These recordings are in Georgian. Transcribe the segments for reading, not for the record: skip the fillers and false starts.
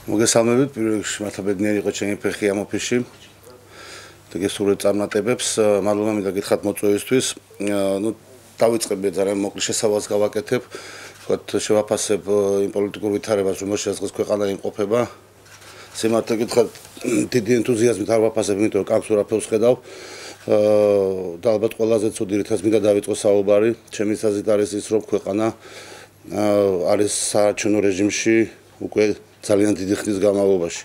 მოგესალმებით, პირველ რიგში მართლა ბედნიერი იყო ჩემი ფეხი ამ ოფისში. გესურვებთ წარმატებებს, მადლობა მინდა გითხრათ მოწვევისთვის. დავიწყებ ძალიან მოკლე შესავალს გავაკეთებ. ვთქვათ, შევაფასებ იმ პოლიტიკურ ვითარებას, რომელშიც დღეს ქვეყანა იმყოფება. სიმართლე გითხრათ, დიდი ენთუზიაზმით არ ვაფასებ, იმიტომ რომ კაც ურაფერს ხედავ. და ალბათ ყველაზე ცუდი რითაც მინდა დავიწყო საუბარი, ჩემი აზრით არის ის, რომ ქვეყანა არის საარჩევნო რეჟიმში უკვე ძალიან დიდი ხნის განმავლობაში.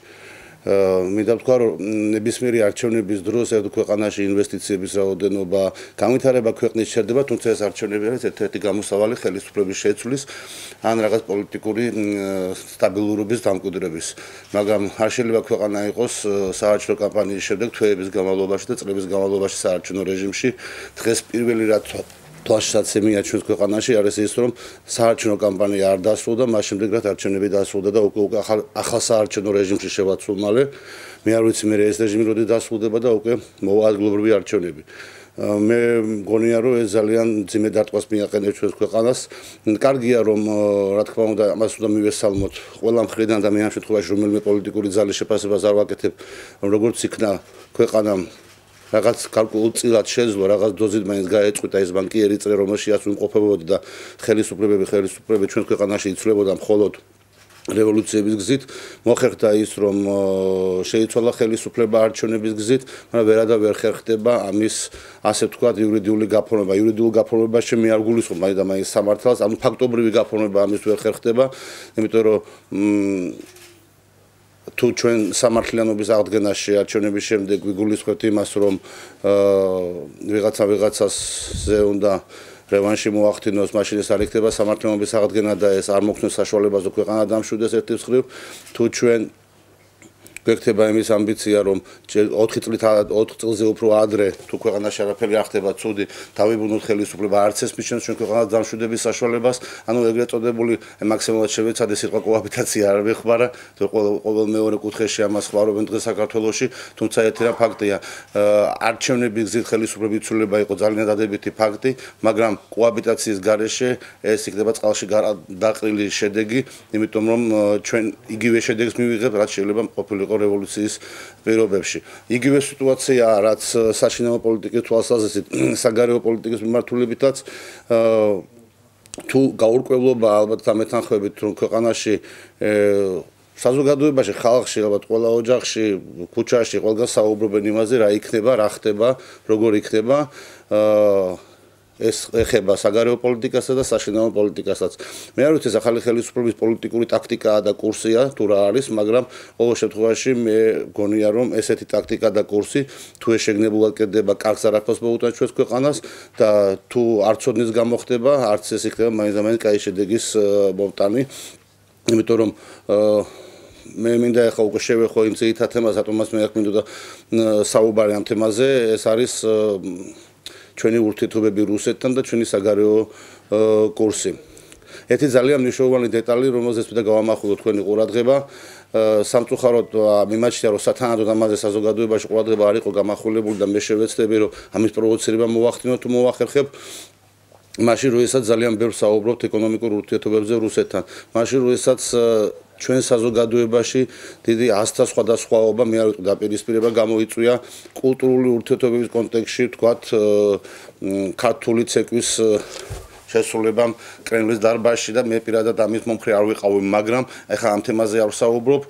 მინდა ვთქვა, რომ ნებისმიერი არჩევნების დროს ქვეყანაში ინვესტიციების რაოდენობა, განვითარება ქვეყნის ჩერდება, თუმცა ეს არჩევნები არის ერთ-ერთი გამოსავალი ხელისუფლების შეცვლის ან რაღაც პოლიტიკური სტაბილურობის დამკვიდრების. მაგრამ არ შეიძლება ქვეყანა იყოს საარჩევნო კამპანიის შემდეგ თვეების განმავლობაში და წლების განმავლობაში საარჩევნო რეჟიმში. დღეს პირველი რაც თვალშისაც მიაჩნევს ქვეყანაში არის ის, რომ საარჩევნო კამპანია არ დასრულდა, მას შემდეგ რაც არჩევნები დასრულდა და უკვე ახალ საარჩევნო რეჟიმში შევაცვლ მალე. მე არ ვიცი მე ეს რეჟიმი როდი დასრულდება და უკვე მოვა ადგილობრივი არჩევნები. მე მგონია, რომ ეს ძალიან ძიმე დარტყმას მიაყენებს ჩვენს ქვეყანას. კარგია, რომ რა თქმა უნდა, ამას უნდა მივესალმოთ ყველა მხრიდან და მე ამ შემთხვევაში რომელიმე პოლიტიკური ძალის შეფასებას არ ვაკეთებ, რომ როგორც იქნა ქვეყანამ რაღაც კალკულაციად შეძლო, რაღაც დოზით მაინც გაეწყვიტა ეს ბანკიერი წრე, რომელშიაც იმყოფებოდი და ხელისუფლებები ჩვენს ქვეყანაში იცვლებოდა მხოლოდ რევოლუციების გზით. მოხერხდა ის, რომ შეიცვალა ხელისუფლება არჩევნების გზით, მაგრამ ვერადავერ ხერხდება ამის ასე ვთქვათ იურიდიული გაფორმება. იურიდიულ გაფორმებაში მე არ გულისხმობ მაინც სამართალს, ანუ ფაქტობრივი გაფორმება ამის ვერ ხერხდება, იმიტომ რომ თუ ჩვენ სამართლიანობის აღდგენაში არჩევნების შემდეგ ვიგულისხმებთ იმას, რომ ვიღაცაზე უნდა რევანში მოახდინოს, მაშინ ეს არ იქნება სამართლიანობის აღდგენა და ეს არ მოხსნეს საშუალებას, რომ ქვეყანა დამშვიდეს ერთი მხრივ. თუ ჩვენ გვექნება იმის ამბიცია, რომ 4 წელზე უფრო ადრე თუ ქვეყანაში არაფერი არ ხდება ცუდი, დავიბრუნოთ ხელისუფლება, არც ეს მისცემს ჩვენ ქვეყანას დამშვიდების საშუალებას, ანუ ეგრეთ წოდებული მაქსიმალურად შევეცადე სიტყვა კოაბიტაცია არ ვეხმარა, ყოველ მეორე კუთხეში ამას ხმარობენ დღეს საქართველოში, თუმცა ერთი რა ფაქტია, არჩევნების გზით ხელისუფლების ცვლილება იყო ძალიან დადებითი ფაქტი, მაგრამ კოაბიტაციის გარეშე ეს იქნება წყალში დაყრილი შედეგი, იმიტომ რომ ჩვენ იგივე შედეგს მივიღებთ, რაც შეიძლება ყოფილიყო რევოლუციის პირობებში. იგივე სიტუაციაა, რაც საშინაო პოლიტიკის თვალსაზრისით, საგარეო პოლიტიკის მიმართულებითაც თუ გაურკვევლობა ალბათ ამეთანხმებით, რომ ქვეყანაში საზოგადოებაში, ხალხში, ალბათ ყველა ოჯახში, ქუჩაში ყველგან საუბრობენ იმაზე, რა იქნება, რა ხდება, როგორ იქნება. ეს ეხება საგარეო პოლიტიკასა და საშინაო პოლიტიკასაც. მე არ ვიცი, ახალი ხელისუფლების პოლიტიკური ტაქტიკაა და კურსია, თუ რა არის, მაგრამ ყოველ შემთხვევაში მე გონია, რომ ესეთი ტაქტიკა და კურსი თუ ეს შეგნებულად კეთდება, კარგს არაფერს მოუტანს ჩვენს ქვეყანას და თუ არც ოდნის გამოხდება, არც ეს იქნება მაინც კაი შედეგის მომტანი. იმიტომ რომ მე მინდა ახლა უკვე შევეხო იმ ძირითად თემას, რატომაც მე აქ მინდოდა საუბარი ამ თემაზე, ეს არის ჩვენი ურთიერთობები რუსეთთან და ჩვენი საგარეო კურსი. ერთი ძალიან მნიშვნელოვანი დეტალი, რომელზეც მინდა გავამახვილო თქვენი ყურადღება, სამწუხაროდ მიმაჩნია, რომ სათანადოდ ამაზე საზოგადოებაში ყურადღება არ იყო გამახვილებული და მე შევეცდები, რომ ამის პროვოცირება მოვახდინო თუ მოვახერხებ. მაშინ როდესაც ძალიან ბევრს საუბრობთ ეკონომიკურ ურთიერთობებზე რუსეთთან. მაშინ როდესაც ჩვენ საზოგადოებაში დიდი ასთა სხვადასხვაობა, მე არ ვიტყვი დაპირისპირება გამოიწვია კულტურული ურთიერთობების კონტექსტში, ვთქვათ, ქართული ცეკვის შესრულებამ კრემლის დარბაზში და მე პირადად ამის მომხრე არ ვიყავი, მაგრამ ახლა ამ თემაზე არ ვსაუბრობ.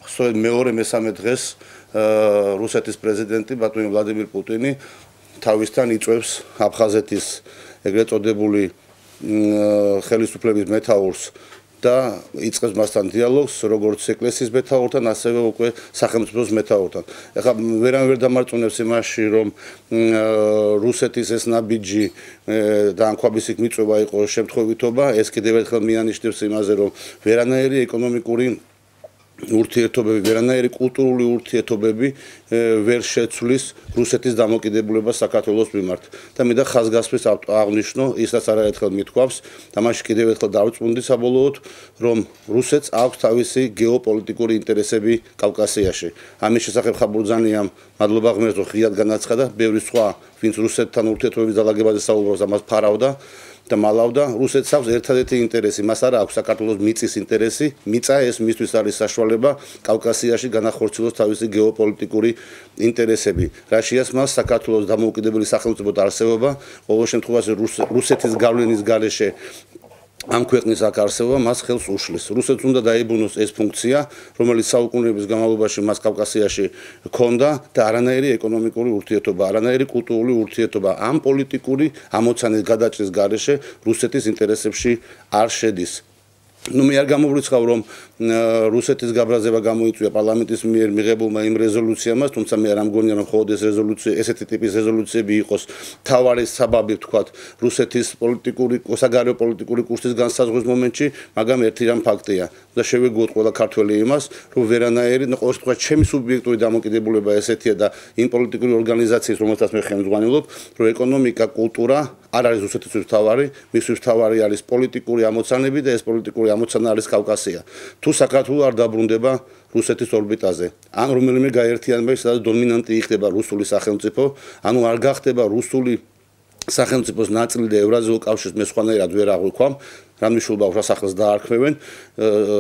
სწორედ მეორე-მესამე დღეს რუსეთის პრეზიდენტი ბატონი ვლადიმირ პუტინი თავისთან იწვევს აფხაზეთის ეგრეთ წოდებული ხელისუფლების მეთაურს და იწყებს მასთან დიალოგს, როგორც ეკლესიის მეთაურთან, ასევე უკვე სახელმწიფოს მეთაურთან. ეხლა ვერან ვერ დამარწმუნებს იმაში, რომ რუსეთის ეს ნაბიჯი და ანქვაბის იქ მიწვევა იყო შემთხვევითობა, ეს კიდევ ერთხელ მიანიშნებს იმაზე, რომ ვერანაირი ეკონომიკური ურთიერთობები, ვერანაირი კულტურული ურთიერთობები ვერ შეცვლის რუსეთის დამოკიდებულებას საქართველოს მიმართ. და მინდა ხაზგასმის აღნიშნო, ისაც არაერთხელ მithქვავს, და მაშინ კიდევ ერთხელ დავწმუნდი საბოლოოდ, რომ რუსეთს აქვს თავისი გეოპოლიტიკური ინტერესები კავკასიაში. ამის შესახებ ხაბურძანიამ მადლობა ღმერთს, რომ ღიად განაცხადა, ბევრი სხვა, ვინც რუსეთთან ურთიერთობების დალაგებაზე საუბრობს, ამას ფარავდა. და მალავდა. რუსეთს აქვს ერთადერთი ინტერესი, მას არ აქვს საქართველოს მიწის ინტერესი. მიწა ეს მისთვის არის საშუალება კავკასიაში განახორციელოს თავისი გეოპოლიტიკური ინტერესები. რაშიას მას საქართველოს დამოუკიდებელი სახელმწიფო არსებობა, ყოველ შემთხვევაში რუსეთის გავლენის გარეშე ამ ქვეყნის აქ არსებობა მას ხელს უშლის. რუსეთს უნდა დაიბრუნოს ეს ფუნქცია, რომელიც საუკუნეების განმავლობაში მას კავკასიაში ჰქონდა და არანაირი ეკონომიკური ურთიერთობა, არანაირი კულტურული ურთიერთობა ამ პოლიტიკური ამოცანის გადაჭრის გარეშე რუსეთის ინტერესებში არ შედის. მე არ გამოვრიცხავ, რომ რუსეთის გაბრაზება გამოიწვია პარლამენტის მიერ მიღებულმა იმ რეზოლუციამ, თუმცა მე არ ამგონია, რომ მხოლოდ ეს რეზოლუცია, ესეთი ტიპის რეზოლუციები იყოს თავარი საბაბი, ვთქვათ, რუსეთის პოლიტიკური, საგარეო პოლიტიკური კურსის განსაზღვრის მომენტში, მაგრამ ერთი რამ ფაქტია და შევეგუოთ ყველა ქართველი იმას, რომ ვერანაირი, ყოველ შემთხვევაში, ჩემი სუბიექტური დამოკიდებულება ესეთია და იმ პოლიტიკური ორგანიზაციის, რომელსაც მე ხელმძღვანელობ, რომ ეკონომიკა, კულტურა არ არის რუსეთისთვის თავარი, მისთვის თავარი არის პოლიტიკური ამოცანები და ეს პოლიტიკური ამოცანა არის კავკასია. თუ საქართველო არ დაბრუნდება რუსეთის ორბიტაზე, ან რომელიმე გაერთიანებაში, სადაც დომინანტი იქნება რუსული სახელმწიფო, ანუ არ გახდება რუსული სახელმწიფოს ნაწილი და ევრაზიულ კავშირს მე სხვანაირად ვერ აღვიქვამ, რა მნიშვნელობა აქვს რა სახელს დაარქმევენ,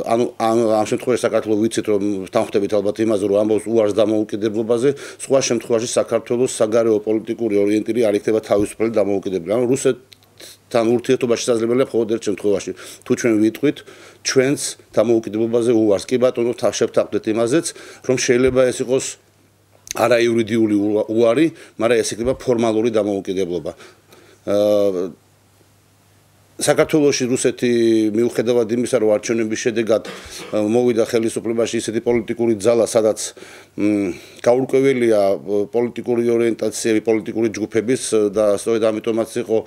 ანუ ამ შემთხვევაში საქართველოს ვიცით, რომ თანხმდებით ალბათ იმაზე, რომ ამბობს უარს დამოუკიდებლობაზე, სხვა შემთხვევაში საქართველოს საგარეო პოლიტიკური ორიენტირი არ იქნება თავისუფალი დამოუკიდებელი. ანუ რუსეთთან ურთიერთობა შესაძლებელია მხოლოდ ერთ შემთხვევაში, თუ ჩვენ ვიტყვით ჩვენს დამოუკიდებლობაზე უარს. კი ბატონო, შევთანხმდეთ იმაზეც, რომ შეიძლება ეს იყოს არაიურიდიული უარი, მაგრამ ეს იქნება ფორმალური დამოუკიდებლობა. საქართველოში რუსეთი მიუხედავად იმისა, რომ არჩევნების შედეგად მოვიდა ხელისუფლებაში ისეთი პოლიტიკური ძალა, სადაც გაურკვეველია პოლიტიკური ორიენტაციები, პოლიტიკური ჯგუფების და სწორედ ამიტომაც იყო,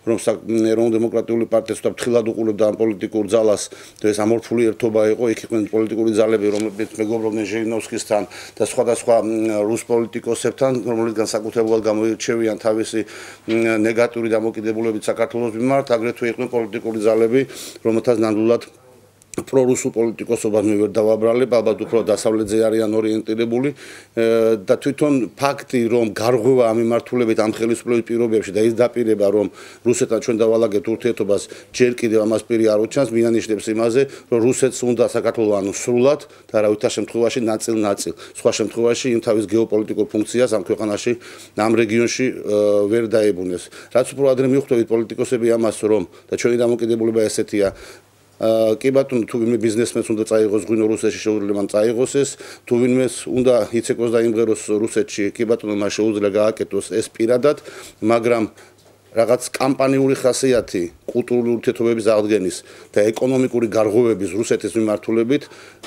რომ ეროვნულ-დემოკრატიული პარტია ცოტა ფრთხილად უყურებდა ამ პოლიტიკურ ძალას და ეს ამორფული ერთობა იყო, იქ იყვნენ პოლიტიკური ძალები, რომლებიც მეგობრობდნენ ჟირინოვსკისთან და სხვადასხვა რუს პოლიტიკოსებთან, რომლებიც განსაკუთრებულად გამოირჩევიან თავისი ნეგატიური დამოკიდებულებით საქართველოს მიმართ, აგრეთვე იყვნენ პოლიტიკური ძალები, რომელთაც ნამდვილად პრორუსულ პოლიტიკოსობას მე ვერ დავაბრალებ, ალბათ უფრო დასავლეთზე არიან ორიენტირებული და თვითონ ფაქტი, რომ გარღვევა ამ მიმართულებით ამ ხელისუფლების პირობებში და ის დაპირება, რომ რუსეთთან ჩვენ დავალაგებთ ურთიერთობას, ჯერ კიდევ ამას პირი არ უჩანს, მიანიშნებს იმაზე, რომ რუსეთს უნდა საქართველო ანუ სრულად და არავითარ შემთხვევაში ნაწილ-ნაწილ, სხვა შემთხვევაში იმ თავის გეოპოლიტიკურ ფუნქციას ამ ქვეყანაში, ამ რეგიონში ვერ დაებრუნებს. რაც უფრო ადრე მივხვდებით პოლიტიკოსები ამას, რომ და ჩვენი დამოკიდებულება ესეთია, კი ბატონო, თუ ვინმე ბიზნესმენს უნდა წაიღოს ღვინო რუსეთში, შეუძლია მან წაიღოს ეს, თუ ვინმეს უნდა იცეკოს და იმღეროს რუსეთში, კი ბატონო, მას შეუძლია გააკეთოს ეს პირადად, მაგრამ რაღაც კამპანიური ხასიათი კულტურული ურთიერთობების აღდგენის და ეკონომიკური გარღვევების რუსეთის მიმართულებით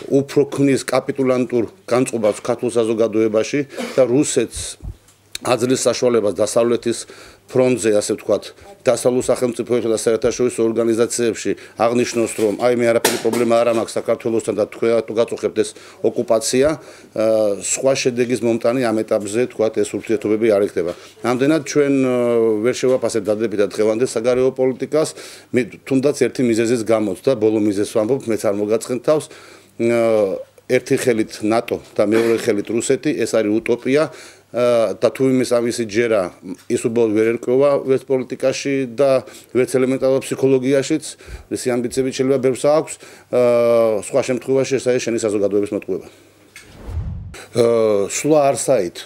უფრო ქმნის კაპიტულანტურ განწყობას ქართულ საზოგადოებაში და რუსეთს აძლევს საშუალებას დასავლეთის ფრონტზე, ასე ვთქვათ, დასავლურ სახელმწიფოებსა და საერთაშორისო ორგანიზაციებში აღნიშნოს, რომ აი მე არაფერი პრობლემა არ მაქვს საქართველოსთან და თქვენ თუ გაწუხებთ ეს ოკუპაცია, სხვა შედეგის მომტანი ამ ეტაპზე, ვთქვათ, ეს ურთიერთობები არ იქნება. ამდენად ჩვენ ვერ შევაფასებთ დადებითად დღევანდელ საგარეო პოლიტიკას, მე თუნდაც ერთი მიზეზის გამოცდა, ბოლო მიზეზს ვამბობ, მეც არ მოგაცხენთ თავს, ერთი ხელით ნატო და მეორე ხელით რუსეთი, ეს არის უტოპია. და თუ იმის ამისი ჯერა ის უბრალოდ ვერ ერკვევა ვერც პოლიტიკაში და ვერც ელემენტარულ ფსიქოლოგიაშიც, ეს ამბიციები შეიძლება ბევრს აქვს, სხვა შემთხვევაში ეს არის შენი საზოგადოების მოტყუება. სვლა არსაით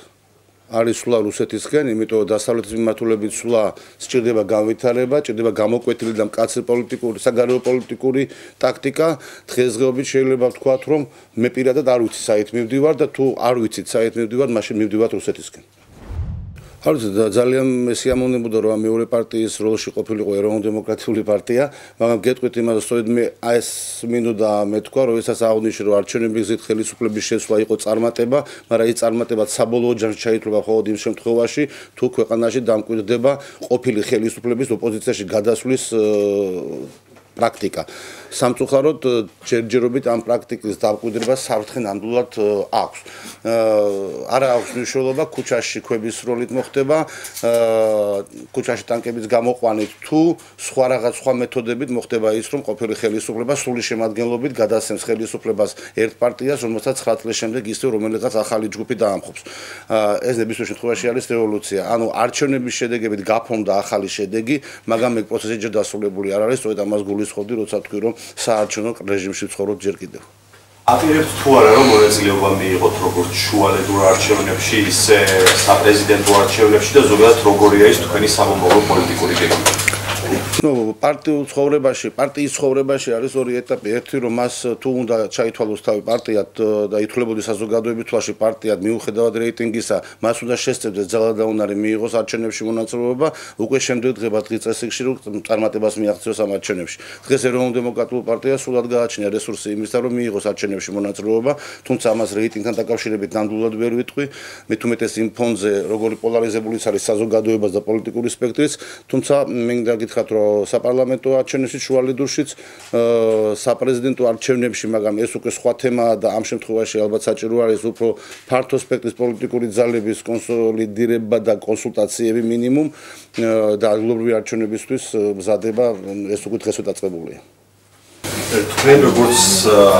არის სვლა რუსეთისკენ, იმიტომ დასავლეთის მიმართულებით სვლა სჭირდება განვითარება, სჭირდება გამოკვეთილი და მკაცრი პოლიტიკური, საგარეო პოლიტიკური ტაქტიკა. დღესდღეობით შეიძლება ვთქვათ, რომ მე პირადად არ ვიცი საით მივდივარ და თუ არ ვიცით საით მივდივარ, მაშინ მივდივართ რუსეთისკენ. არ ვიცი, ძალიან სიამოვნებოდა, რომ მეორე პარტიის როლში ყოფილიყო ეროვნულ-დემოკრატიული პარტია, მაგრამ გეტყვით იმას, სწორედ მე ეს მინდოდა მეთქვა, როდესაც აღნიშნე, რომ არჩევნების გზით ხელისუფლების შეცვლა იყო წარმატება, მაგრამ ეს წარმატება საბოლოო ჯამში ჩაითვლება მხოლოდ იმ შემთხვევაში, თუ ქვეყანაში დამკვიდრდება ყოფილი ხელისუფლების ოპოზიციაში გადასვლის პრაქტიკა. სამწუხაროდ ჯერჯერობით ამ პრაქტიკის დამკვიდრება საფრთხე ნამდვილად აქვს. არა აქვს მნიშვნელობა ქუჩაში ქვების როლით მოხდება, ქუჩაში ტანკების გამოყვანით თუ სხვა რაღაც სხვა მეთოდებით მოხდება ის, რომ ყოფილი ხელისუფლება სრული შემადგენლობით გადასცემს ხელისუფლებას ერთ პარტიას, რომელსაც 9 წლის შემდეგ ისევ რომელიღაც ახალი ჯგუფი დაამხობს. ეს ნებისმიერ შემთხვევაში არის რევოლუცია. ანუ არჩევნების შედეგებით გაფორმდა ახალი შედეგი, მაგრამ ეგ პროცესი ჯერ დასრულებული არ არის, სწორედ ამას გულისხმობდი, როცა თქვი, რომ საარჩევნო რეჟიმში ვცხოვრობ ჯერ კიდევ. აპირებთ თუ არა რომ მონაწილეობა მიიღოთ როგორც შუალედურ არჩევნებში, ისე საპრეზიდენტო არჩევნებში და ზოგადად როგორია ის თქვენი სამომავლო პოლიტიკური გეგმა? პარტიის ცხოვრებაში არის ორი ეტაპი. ერთი რომ მას თუ უნდა ჩაითვალოს თავი პარტიად და ითვლებოდეს საზოგადოების თვალში პარტიად მიუხედავად რეიტინგისა, მას უნდა შესწევდეს ძალადაუნარი მიიღოს არჩევნებში მონაწილეობა, უკვე შემდეგ დღება დღის წესრიგში რომ წარმატებას მიაღწიოს ამ არჩევნებში. დღეს ეროვნულ დემოკრატიულ პარტიას სულად გააჩნია რესურსი იმისთან რომ მიიღოს არჩევნებში მონაწილეობა, თუმცა ამას რეიტინგთან დაკავშირებით ნამდვილად ვერ ვიტყვი. მით უმეტეს იმ ფონზე როგორი პოლარიზებულიც არის საზოგადოებას და პოლიტიკური სპექტრიც, თუმცა მე მინდა გითხრათ რომ საპარლამენტო არჩევნებში შუალედურშიც საპრეზიდენტო არჩევნებში, მაგრამ ეს უკვე სხვა თემაა და ამ შემთხვევაში ალბათ საჭირო არის უფრო ფართო სპექტრის პოლიტიკური ძალების კონსოლიდირება და კონსულტაციები მინიმუმ და ადგილობრივი არჩევნებისთვის მზადება ეს უკვე დღესვე დაწყებულია. თქვენ როგორც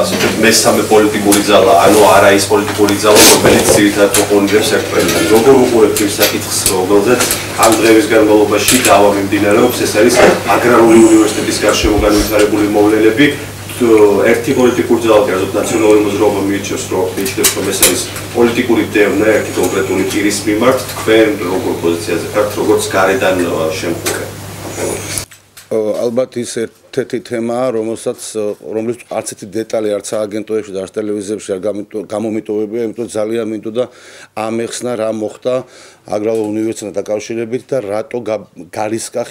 ასე ვთქვათ მესამე პოლიტიკური ძალა, ანუ არა ის პოლიტიკური ძალა, რომელიც ძირითადად ოპონირებს ერთმანეთს. როგორ უყურებთ იმ საკითხს, რომელზეც ამ დღეების განმავლობაში დავა მიმდინარეობს, ეს არის აგრარული უნივერსიტეტის გარშემო განვითარებული მოვლენები. ერთი პოლიტიკური ძალა, გაზეთ ნაციონალური მოძრაობა მიიჩნევს, რომ ეს არის პოლიტიკური დევნა ერთი კონკრეტული პირის მიმართ. თქვენ როგორ პოზიციაზე ხართ, როგორც გარედან შემხურე? ალბათ ის ერთ-ერთი თემაა, რომლის არც ერთი დეტალი არც აგენტოებში და არც ტელევიზიებში არ გამომიტოვებია, იმიტომ ძალიან მინდოდა ამეხსნა რა მოხდა აგრარულ უნივერსიტეტთან დაკავშირებით და რატო გარისკა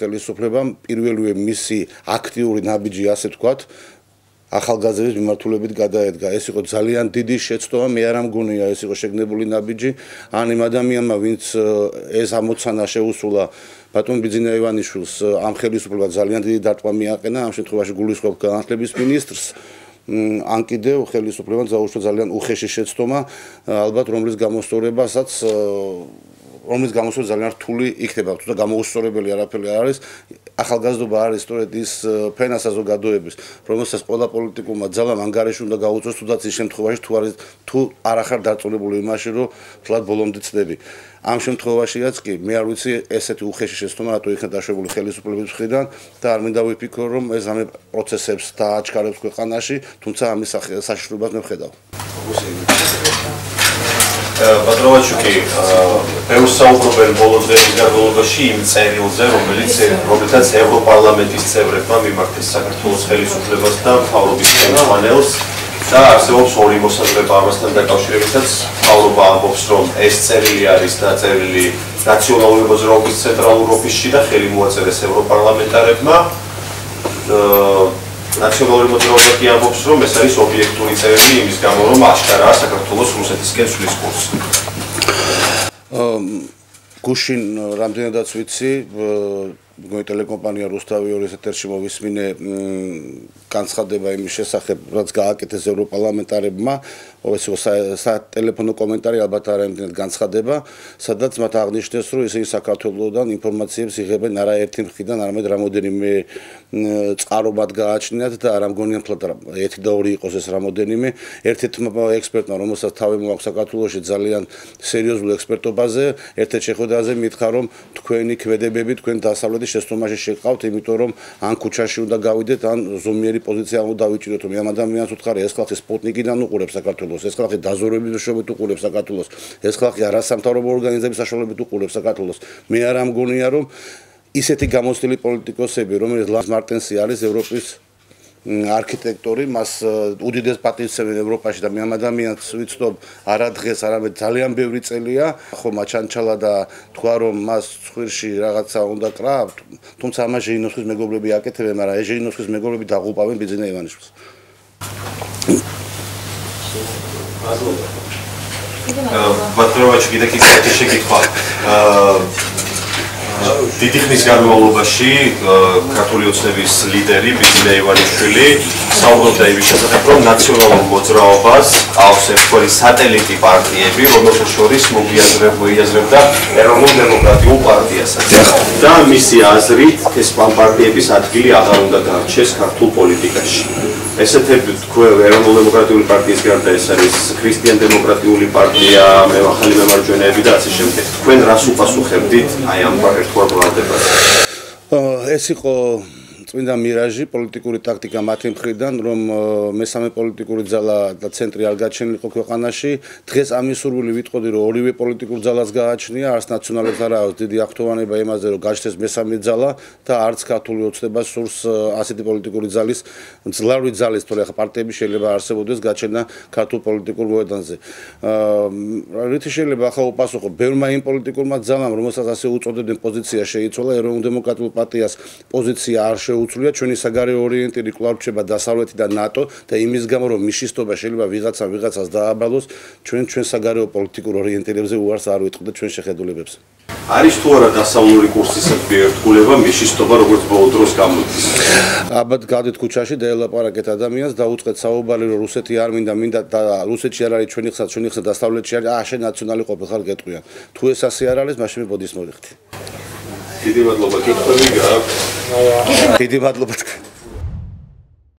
ხელისუფლებამ პირველივე მისი აქტიური ნაბიჯი, ასე ვთქვათ, ახალგაზრდების მიმართულებით გადაედგა. ეს იყო ძალიან დიდი შეცდომა, მე არ ამგონია ეს იყო შეგნებული ნაბიჯი, ან იმ ადამიანმა, ვინც ეს ამოცანა შეუსულა ბატონ ბიძინა ივანიშვილს, ამ ხელისუფლებამ ძალიან დიდი დარტყმა მიაყენა, ამ შემთხვევაში გულისხმობ განათლების მინისტრს, ან კიდევ ხელისუფლებამ დაუშვა ძალიან უხეში შეცდომა, ალბათ რომლის გამოსწორებასაც ძალიან რთული იქნება, თუმცა გამოუსწორებელი არაფერი არ არის. ახალგაზრდობა არის სწორედ ის ფენა საზოგადოების, რომელსაც ყველა პოლიტიკურმა ძალამ ანგარიში უნდა გაუწოს, თუნდაც ის შემთხვევაში თუ არ ახარ დარწმუნებული იმაში, რომ თლად ბოლომდე ცდები. ამ შემთხვევაშიაც კი მე არ ვიცი ესეთი უხეში შეცდომა რატო იქნა დაშვებული ხელისუფლების მხრიდან და არ მინდა ვიფიქრო, რომ ეს ამ პროცესებს დააჩქარებს ქვეყანაში, თუმცა ამის საშიშროებას მე ვხედავ. ბატონოვაჩუკი, ბევრს საუბრობენ ბოლო დღეების განმავლობაში იმ წერილზე, რომელიცაც ევროპარლამენტის წევრებმა მიმართეს საქართველოს ხელისუფლებას და მთავრობის ხელმძღვანელს და არსებობს ორი მოსაზრება ამასთან დაკავშირებითაც. მთავრობა ამბობს, რომ ეს წერილი არის დაწერილი ნაციონალური მოძრაობის ცენტრალურ ოფისში და ხელი მოაწერეს ევროპარლამენტარებმა. ნაციონალური მოძრაობა კი ამბობს, რომ ეს არის ობიექტური წერილი იმის გამო, რომ აშკარაა საქართველოს რუსეთისკენ სვლის კურსი. გუშინ რამდენადაც ვიცი, ტელეკომპანია რუსთავი 2 ეთერში მოვისმინე განცხადება იმის შესახებ, რაც გააკეთეს ევროპარლამენტარებმა, ეს იყო სატელეფონო კომენტარი, ალბათ არა იმდენად განცხადება, სადაც მათ აღნიშნეს, რომ ისინი საქართველოსდან ინფორმაციებს იღებენ არა ერთი მხრიდან, არამედ რამოდენიმე წყარო მათ გააჩნიათ და არ ამგონია მთლად 1 და 2 იყოს ეს რამოდენიმე. ერთ-ერთმა ექსპერტმა, რომელსაც თავი მოაქვს საქართველოში ძალიან სერიოზულ ექსპერტობაზე, ერთ-ერთ შეხვედრაზე მითხრა, რომ თქვენი ქმედებები, თქვენ დასავლეთის შეცდომაში შეყავთ, იმიტომ რომ ან ქუჩაში უნდა გავიდეთ, ან ზომიერი პოზიცია უნდა დავიჭიროთ. მე ამ ადამიანს ვუთხარი, ეს ხალხი სპუტნიკიდან უყურებს საქართველოს, ეს ხალხი დაზორების მეშვეობით უყურებს საქართველოს, ეს ხალხი არასამთავრობო ორგანიზების საშუალებით უყურებს საქართველოს. მე არ ამგონია, რომ ისეთი გამოცდილი პოლიტიკოსები, რომელიც ლანს მარტენსი არის ევროპის არქიტექტორი, მას უდიდეს პატივცემენ ევროპაში და მე ამ ადამიანს ვიცნობ არა დღეს, არამედ ძალიან ბევრი წელია, ხო მაჩანჩალა და თქვა რომ მას ცხვირში რაღაცა უნდა კრავთ, თუმცა ამას ჟირინოვსკის მეგობრები აკეთებენ, მაგრამ ეს ჟირინოვსკის მეგობრები დაღუპავენ ბიძინა ივანიშვილს. ბატონოვაჩი კიდე შეკითხვა. დიდი ხნის განმავლობაში ქართული ოცნების ლიდერი ბიძინა ივანიშვილი საუბრობდა იმის შესახებ, რომ ნაციონალურ მოძრაობას ყავს ერთგვარი სატელიტი პარტიები, რომელთა შორის მოიაზრებდა ეროვნულ დემოკრატიულ პარტიასაც. და მისი აზრით, ეს პარტიების ადგილი აღარ უნდა დარჩეს ქართულ პოლიტიკაში. ესეთები თქვენ ეროვნულ დემოკრატიული პარტიის გარდა ეს არის ქრისტიან დემოკრატიული პარტია, ახალი მემარჯვენეები და ასე შემდეგ. თქვენ რას უპასუხებდით აი ამ ერთგვარ ბრალდებაზე? ეს იყო წმინდა მირაჟი, პოლიტიკური ტაქტიკა მათი მხრიდან, რომ მესამე პოლიტიკური ძალა და ცენტრი არ გაჩენილიყო ქვეყანაში. დღეს ამის სურვილი ვიტყოდი, რომ ორივე პოლიტიკურ ძალას გააჩნია, არც ნაციონალებს არ აქვს დიდი აქტოვანება იმაზე, რომ გაჩნდეს მესამე ძალა და არც ქართული ოცნება სურს ასეთი პოლიტიკური ძალის, მძლავრი ძალის, თორე ახლა პარტიები შეიძლება არსებობდეს გაჩენა ქართულ პოლიტიკურ მოედანზე. რითი შეიძლება ახლა უპასუხო ბევრმა იმ პოლიტიკურმა ძალამ, რომელსაც ასე უწოდებდნენ პოზიცია შეიცვალა, ეროვნულ დემოკრატიულ პარტიას პოზიცია არ შეუცვლია, ჩვენი საგარეო ორიენტირი კვლავ რჩება დასავლეთი და ნატო და იმის გამო რომ მიშისტობა შეიძლება ვიღაცას დააბალოს, ჩვენ საგარეო პოლიტიკურ ორიენტირებზე უარს არ ვიტყოდეთ ჩვენ შეხედულებებს. არის თუ არა დასავლური კურსისადმი ერთგულება მიშისტობა როგორც ბოლო დროს გამოდის? აბად გავდით ქუჩაში და ელაპარაკეთ ადამიანს და უწყეთ საუბარი რომ რუსეთი არ მინდა და რუსეთში არ არის ჩვენი ხსნა დასავლეთში არის, შენ ნაციონალი ყოფილ გეტყვიან. თუ ეს ასე არ არის, მაშინ ბოდის მოვიხდი. დიდი მადლობა, კითხვები გააქვთ? დიდი მადლობა თქვენ.